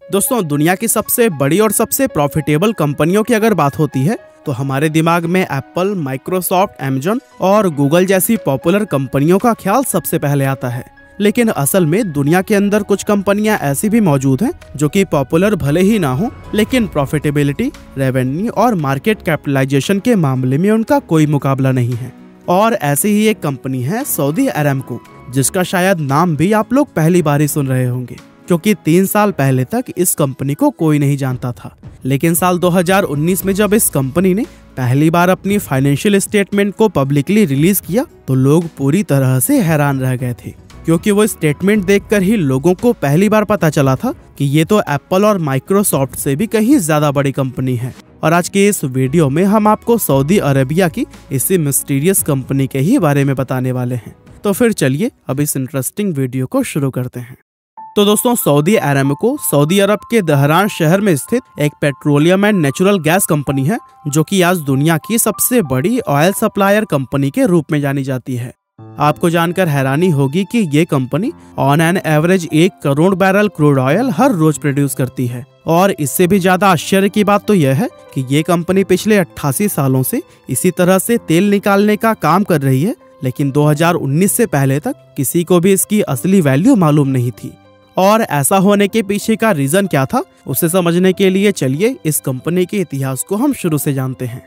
दोस्तों, दुनिया की सबसे बड़ी और सबसे प्रॉफिटेबल कंपनियों की अगर बात होती है तो हमारे दिमाग में एप्पल, माइक्रोसॉफ्ट, अमेजन और गूगल जैसी पॉपुलर कंपनियों का ख्याल सबसे पहले आता है। लेकिन असल में दुनिया के अंदर कुछ कंपनियां ऐसी भी मौजूद हैं जो कि पॉपुलर भले ही ना हो, लेकिन प्रॉफिटेबिलिटी, रेवेन्यू और मार्केट कैपिटलाइजेशन के मामले में उनका कोई मुकाबला नहीं है। और ऐसी ही एक कंपनी है सऊदी अरामको, जिसका शायद नाम भी आप लोग पहली बार ही सुन रहे होंगे, क्योंकि 3 साल पहले तक इस कंपनी को कोई नहीं जानता था। लेकिन साल 2019 में जब इस कंपनी ने पहली बार अपनी फाइनेंशियल स्टेटमेंट को पब्लिकली रिलीज किया तो लोग पूरी तरह से हैरान रह गए थे, क्योंकि वो स्टेटमेंट देखकर ही लोगों को पहली बार पता चला था कि ये तो एप्पल और माइक्रोसॉफ्ट से भी कहीं ज्यादा बड़ी कंपनी है। और आज के इस वीडियो में हम आपको सऊदी अरेबिया की इसी मिस्टीरियस कंपनी के ही बारे में बताने वाले हैं। तो फिर चलिए अब इस इंटरेस्टिंग वीडियो को शुरू करते हैं। तो दोस्तों, सऊदी अरामको सऊदी अरब के दहरान शहर में स्थित एक petroleum and natural gas company है, जो कि आज दुनिया की सबसे बड़ी ऑयल सप्लायर कंपनी के रूप में जानी जाती है। आपको जानकर हैरानी होगी कि ये company on an average 1 crore barrel crude oil हर रोज प्रोड्यूस करती है। और इससे भी ज्यादा आश्चर्य की बात तो यह है कि ये कंपनी पिछले 88 सालों से इसी तरह से तेल निकालने का काम कर रही है, लेकिन 2019 से पहले तक किसी को भी इसकी असली वैल्यू मालूम नहीं थी। और ऐसा होने के पीछे का रीजन क्या था, उसे समझने के लिए चलिए इस कंपनी के इतिहास को हम शुरू से जानते हैं।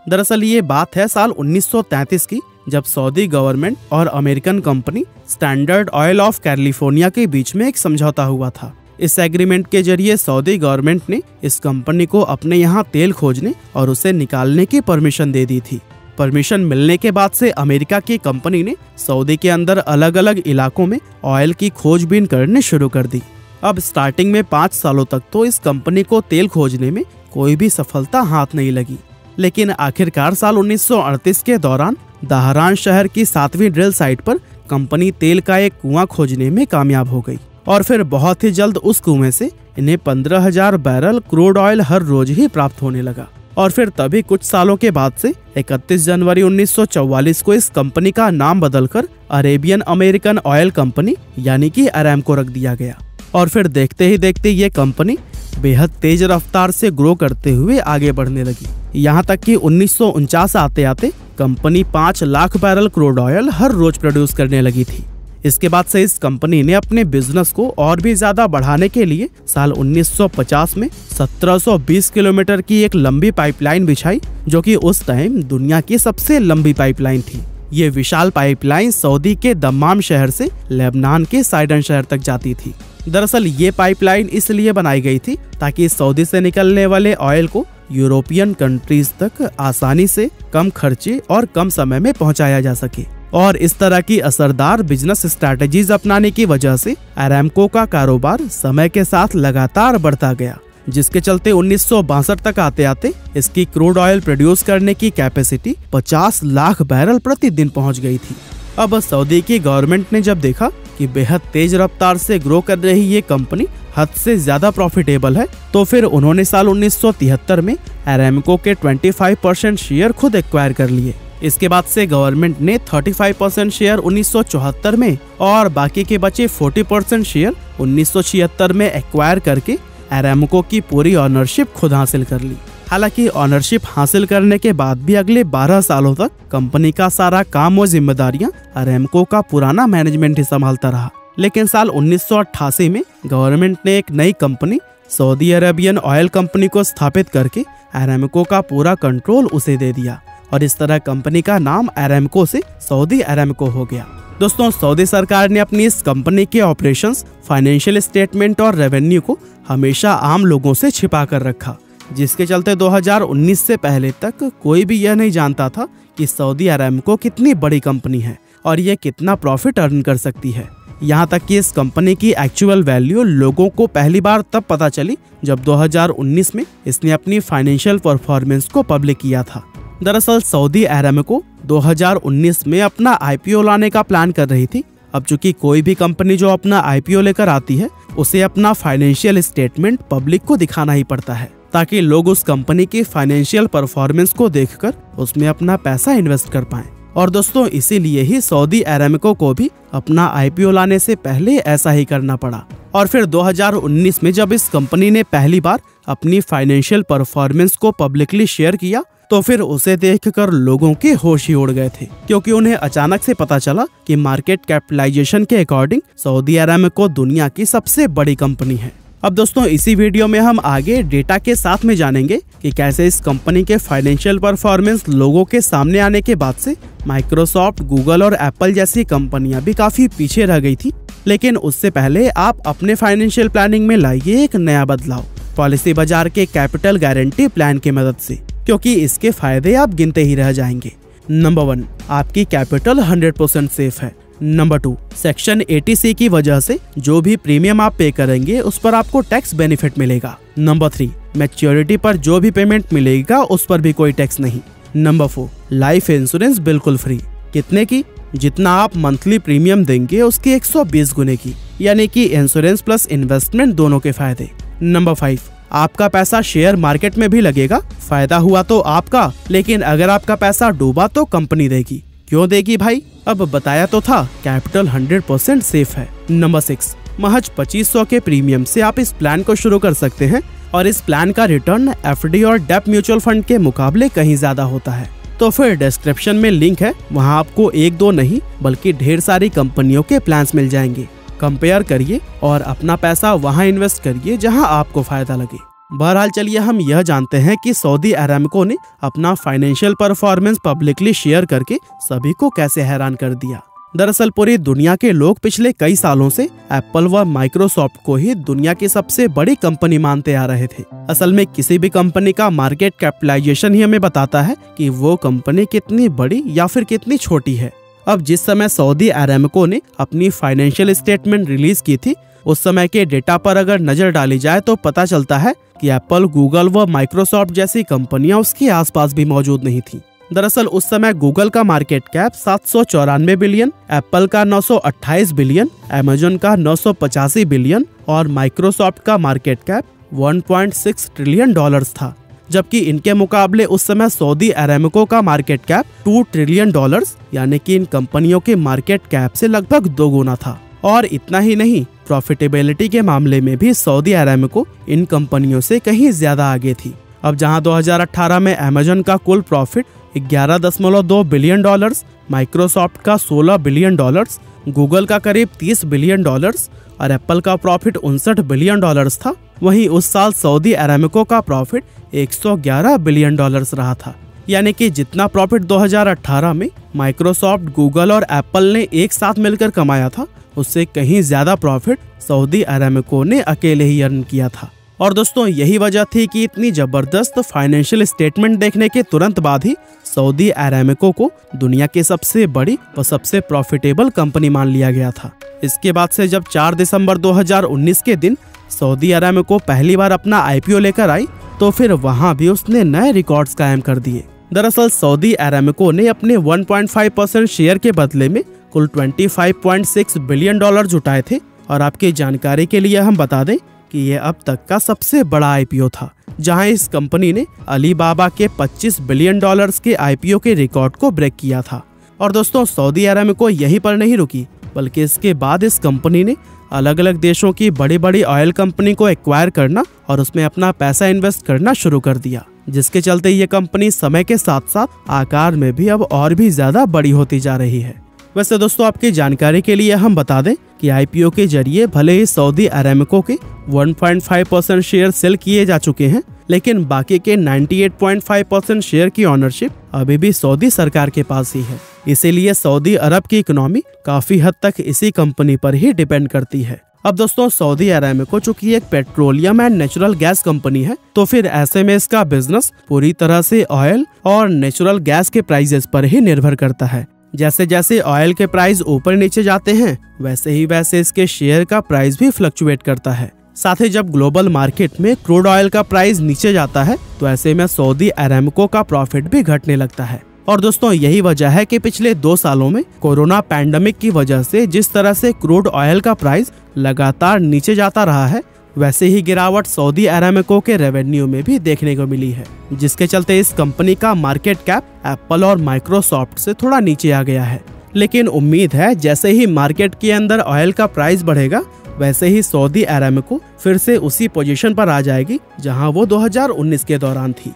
दरअसल ये बात है साल 1933 की, जब सऊदी गवर्नमेंट और American company standard oil of California के बीच में एक समझौता हुआ था। इस एग्रीमेंट के जरिए सऊदी गवर्नमेंट ने इस कंपनी को अपने यहाँ तेल खोजने और उसे निकालने की परमिशन दे दी थी। परमिशन मिलने के बाद से अमेरिका की कंपनी ने सऊदी के अंदर अलग अलग इलाकों में ऑयल की खोजबीन करनी शुरू कर दी। अब स्टार्टिंग में 5 सालों तक तो इस कंपनी को तेल खोजने में कोई भी सफलता हाथ नहीं लगी, लेकिन आखिरकार साल 1938 के दौरान दहरान शहर की 7वीं ड्रिल साइट पर कंपनी तेल का एक कुआं खोजने में कामयाब हो गई। और फिर बहुत ही जल्द उस कुएं से इन्हें 15,000 बैरल क्रूड ऑयल हर रोज ही प्राप्त होने लगा। और फिर तभी कुछ सालों के बाद से 31 जनवरी 1944 को इस कंपनी का नाम बदलकर अरेबियन अमेरिकन ऑयल कंपनी यानी कि अरामको रख दिया गया। और फिर देखते ही देखते ये कंपनी बेहद तेज रफ्तार से ग्रो करते हुए आगे बढ़ने लगी। यहाँ तक कि 1949 आते आते company 5 lakh barrel crude oil हर रोज प्रोड्यूस करने लगी थी। इसके बाद से इस कंपनी ने अपने बिजनेस को और भी ज्यादा बढ़ाने के लिए साल 1950 में 1720 किलोमीटर की एक लंबी पाइपलाइन बिछाई, जो कि उस टाइम दुनिया की सबसे लंबी पाइपलाइन थी। ये विशाल पाइपलाइन सऊदी के दम्माम शहर से लेबनान के साइडन शहर तक जाती थी। दरअसल ये पाइपलाइन इसलिए बनाई गई थी ताकि सऊदी से निकलने वाले ऑयल को यूरोपियन कंट्रीज तक आसानी से, कम खर्चे और कम समय में पहुंचाया जा सके। और इस तरह की असरदार बिजनेस स्ट्रैटेजीज अपनाने की वजह से अरामको का कारोबार समय के साथ लगातार बढ़ता गया, जिसके चलते 1962 तक आते आते इसकी क्रूड ऑयल प्रोड्यूस करने की कैपेसिटी 50 लाख बैरल प्रतिदिन पहुंच गई थी। अब सऊदी की गवर्नमेंट ने जब देखा कि बेहद तेज रफ्तार से ग्रो कर रही ये कंपनी हद से ज्यादा प्रॉफिटेबल है, तो फिर उन्होंने साल 1973 में अरामको के 25% शेयर खुद एक्वायर कर लिए। इसके बाद से गवर्नमेंट ने 35% शेयर 1974 में और बाकी के बचे 40% शेयर 1976 में एक्वायर करके अरामको की पूरी ऑनरशिप खुद हासिल कर ली। हालांकि ऑनरशिप हासिल करने के बाद भी अगले 12 सालों तक कंपनी का सारा काम और जिम्मेदारियां अरामको का पुराना मैनेजमेंट ही संभालता रहा। लेकिन साल 1988 में गवर्नमेंट ने एक नई company Saudi Arabian oil company को स्थापित करके अरामको का पूरा कंट्रोल उसे दे दिया, और इस तरह कंपनी का नाम अरामको से सऊदी अरामको हो गया। दोस्तों, सऊदी सरकार ने अपनी इस कंपनी के ऑपरेशंस, फाइनेंशियल स्टेटमेंट और रेवेन्यू को हमेशा आम लोगों से छिपा कर रखा, जिसके चलते 2019 से पहले तक कोई भी यह नहीं जानता था कि सऊदी अरामको कितनी बड़ी कंपनी है और यह कितना प्रॉफिट अर्न कर सकती है। यहाँ तक कि इस कंपनी की एक्चुअल वैल्यू लोगों को पहली बार तब पता चली जब 2019 में इसने अपनी फाइनेंशियल परफॉर्मेंस को पब्लिक किया था। दरअसल सऊदी अरामको 2019 में अपना IPO लाने का प्लान कर रही थी। अब चूंकि कोई भी कंपनी जो अपना IPO लेकर आती है उसे अपना फाइनेंशियल स्टेटमेंट पब्लिक को दिखाना ही पड़ता है, ताकि लोग उस कंपनी की फाइनेंशियल परफॉर्मेंस को देखकर उसमें अपना पैसा इन्वेस्ट कर पाएं। और दोस्तों, इसीलिए ही सऊदी अरामको को भी अपना IPO लाने से पहले ऐसा ही करना पड़ा। और फिर 2019 में जब इस कंपनी ने पहली बार अपनी फाइनेंशियल परफॉर्मेंस को पब्लिकली शेयर किया तो फिर उसे देखकर लोगों के होश ही उड़ गए थे, क्योंकि उन्हें अचानक से पता चला कि मार्केट कैपिटलाइजेशन के अकॉर्डिंग सऊदी अरामको दुनिया की सबसे बड़ी कंपनी है। अब दोस्तों इसी वीडियो में हम आगे डेटा के साथ में जानेंगे कि कैसे इस कंपनी के फाइनेंशियल परफॉर्मेंस लोगों के सामने आने के बाद से माइक्रोसॉफ्ट, गूगल और एप्पल जैसी कंपनियां भी काफी पीछे रह गई थी। लेकिन उससे पहले आप अपने फाइनेंशियल प्लानिंग में लाइए एक नया बदलाव, पॉलिसी बाजार के कैपिटल गारंटी प्लान की मदद से, क्योंकि इसके फायदे आप गिनते ही रह जाएंगे। नंबर 1, आपकी कैपिटल 100% सेफ है। नंबर 2, सेक्शन 80C की वजह से जो भी प्रीमियम आप पे करेंगे उस पर आपको टैक्स बेनिफिट मिलेगा। नंबर 3, मैच्योरिटी पर जो भी पेमेंट मिलेगा उस पर भी कोई टैक्स नहीं। नंबर 4, लाइफ इंश्योरेंस बिल्कुल फ्री। कितने की? जितना आप मंथली प्रीमियम देंगे उसकी 120 गुने की, यानी कि इंश्योरेंस प्लस इन्वेस्टमेंट दोनों के फायदे। नंबर 5, आपका पैसा शेयर मार्केट में भी लगेगा, फायदा हुआ तो आपका, लेकिन अगर आपका पैसा डूबा तो कंपनी देगी। क्यों देगी भाई? अब बताया तो था, कैपिटल 100% सेफ है। नंबर 6, महज 2500 के प्रीमियम से आप इस प्लान को शुरू कर सकते हैं और इस प्लान का रिटर्न एफडी और डेप्ट म्यूचुअल फंड के मुकाबले कहीं ज्यादा होता है। तो फिर डिस्क्रिप्शन में लिंक है, वहाँ आपको 1-2 नहीं बल्कि ढेर सारी कंपनियों के प्लान्स मिल जाएंगे। कंपेयर करिए और अपना पैसा वहाँ इन्वेस्ट करिए जहाँ आपको फायदा लगे। बहरहाल चलिए हम यह जानते हैं कि सऊदी अरामको ने अपना फाइनेंशियल परफॉर्मेंस पब्लिकली शेयर करके सभी को कैसे हैरान कर दिया। दरअसल पूरी दुनिया के लोग पिछले कई सालों से एप्पल व माइक्रोसॉफ्ट को ही दुनिया की सबसे बड़ी कंपनी मानते आ रहे थे। असल में किसी भी कंपनी का मार्केट कैपिटलाइजेशन ही हमें बताता है कि वो कंपनी कितनी बड़ी या फिर कितनी छोटी है। अब जिस समय सऊदी अरामको ने अपनी फाइनेंशियल स्टेटमेंट रिलीज की थी उस समय के डेटा पर अगर नजर डाली जाए तो पता चलता है कि एप्पल, गूगल व माइक्रोसॉफ्ट जैसी कंपनियां उसके आसपास भी मौजूद नहीं थी। दरअसल उस समय गूगल का मार्केट कैप 794 बिलियन, एप्पल का 928 बिलियन, अमेजन का 985 बिलियन और माइक्रोसॉफ्ट का मार्केट कैप 1.6 ट्रिलियन डॉलर्स था। जबकि इनके मुकाबले उस समय सऊदी अरामको का मार्केट कैप 2 ट्रिलियन डॉलर्स यानी कि इन कंपनियों के मार्केट कैप से लगभग 2 गुना था। और इतना ही नहीं, प्रॉफिटेबिलिटी के मामले में भी सऊदी अरामको इन कंपनियों से कहीं ज्यादा आगे थी। अब जहां 2018 में अमेजन का कुल प्रॉफिट 11.2 बिलियन डॉलर्स, माइक्रोसॉफ्ट का 16 बिलियन डॉलर्स, गूगल का करीब 30 बिलियन डॉलर्स और एप्पल का प्रॉफिट 59 बिलियन डॉलर्स था, वहीं उस साल सऊदी अरामको का प्रॉफिट 111 बिलियन डॉलर्स रहा था। यानी कि जितना प्रॉफिट 2018 में माइक्रोसॉफ्ट, गूगल और एप्पल ने एक साथ मिलकर कमाया था उससे कहीं ज्यादा प्रॉफिट सऊदी अरामको ने अकेले ही अर्न किया था। और दोस्तों यही वजह थी कि इतनी जबरदस्त फाइनेंशियल स्टेटमेंट देखने के तुरंत बाद ही सऊदी अरामको को दुनिया की सबसे बड़ी व सबसे प्रॉफिटेबल कंपनी मान लिया गया था। इसके बाद से जब 4 दिसंबर 2019 के दिन सऊदी अरामको पहली बार अपना IPO लेकर आई तो फिर वहाँ भी उसने नए रिकॉर्ड्स कायम कर दिए। दरअसल सऊदी अरामको ने अपने 1.5% शेयर के बदले में कुल 25.6 बिलियन डॉलर जुटाए थे। और आपकी जानकारी के लिए हम बता दें कि ये अब तक का सबसे बड़ा IPO था, जहां इस कंपनी ने अलीबाबा के 25 बिलियन डॉलर्स के IPO के रिकॉर्ड को ब्रेक किया था। और दोस्तों सऊदी अरामको यहीं पर नहीं रुकी, बल्कि इसके बाद इस कंपनी ने अलग अलग देशों की बड़ी बड़ी ऑयल कंपनी को एक्वायर करना और उसमें अपना पैसा इन्वेस्ट करना शुरू कर दिया, जिसके चलते ये कंपनी समय के साथ साथ आकार में भी अब और भी ज्यादा बड़ी होती जा रही है। वैसे दोस्तों आपकी जानकारी के लिए हम बता दें कि IPO के जरिए भले ही सऊदी अरामको के 1.5% शेयर सेल किए जा चुके हैं, लेकिन बाकी के 98.5% शेयर की ऑनरशिप अभी भी सऊदी सरकार के पास ही है। इसीलिए सऊदी अरब की इकोनॉमी काफी हद तक इसी कंपनी पर ही डिपेंड करती है। अब दोस्तों सऊदी अरामको चूंकि एक petroleum and natural gas company है, तो फिर ऐसे में इसका बिजनेस पूरी तरह से ऑयल और नेचुरल गैस के प्राइसेस पर ही निर्भर करता है। जैसे जैसे ऑयल के प्राइस ऊपर नीचे जाते हैं वैसे इसके शेयर का प्राइस भी फ्लक्चुएट करता है। साथ ही जब ग्लोबल मार्केट में क्रूड ऑयल का प्राइस नीचे जाता है तो ऐसे में सऊदी अरामको का प्रॉफिट भी घटने लगता है। और दोस्तों यही वजह है कि पिछले 2 सालों में कोरोना पैंडेमिक की वजह से जिस तरह से क्रूड ऑयल का प्राइस लगातार नीचे जाता रहा है, वैसे ही गिरावट सऊदी अरामको के रेवेन्यू में भी देखने को मिली है, जिसके चलते इस कंपनी का मार्केट कैप एप्पल और माइक्रोसॉफ्ट से थोड़ा नीचे आ गया है। लेकिन उम्मीद है जैसे ही मार्केट के अंदर ऑयल का प्राइस बढ़ेगा वैसे ही सऊदी अरामको फिर से उसी पोजीशन पर आ जाएगी जहां वो 2019 के दौरान थी।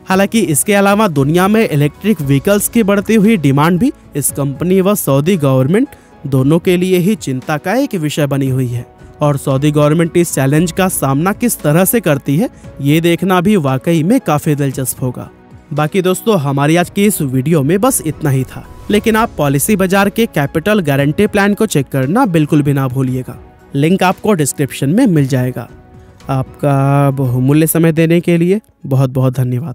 हालांकि इसके अलावा दुनिया में इलेक्ट्रिक व्हीकल्स की बढ़ती हुई डिमांड भी इस कंपनी व सऊदी गवर्नमेंट दोनों के लिए ही चिंता का एक विषय बनी हुई है। और सऊदी गवर्नमेंट इस चैलेंज का सामना किस तरह से करती है, ये देखना भी वाकई में काफी दिलचस्प होगा। बाकी दोस्तों, हमारी आज की इस वीडियो में बस इतना ही था, लेकिन आप पॉलिसी बाजार के कैपिटल गारंटी प्लान को चेक करना बिल्कुल भी ना भूलिएगा। लिंक आपको डिस्क्रिप्शन में मिल जाएगा। आपका बहुमूल्य समय देने के लिए बहुत बहुत धन्यवाद।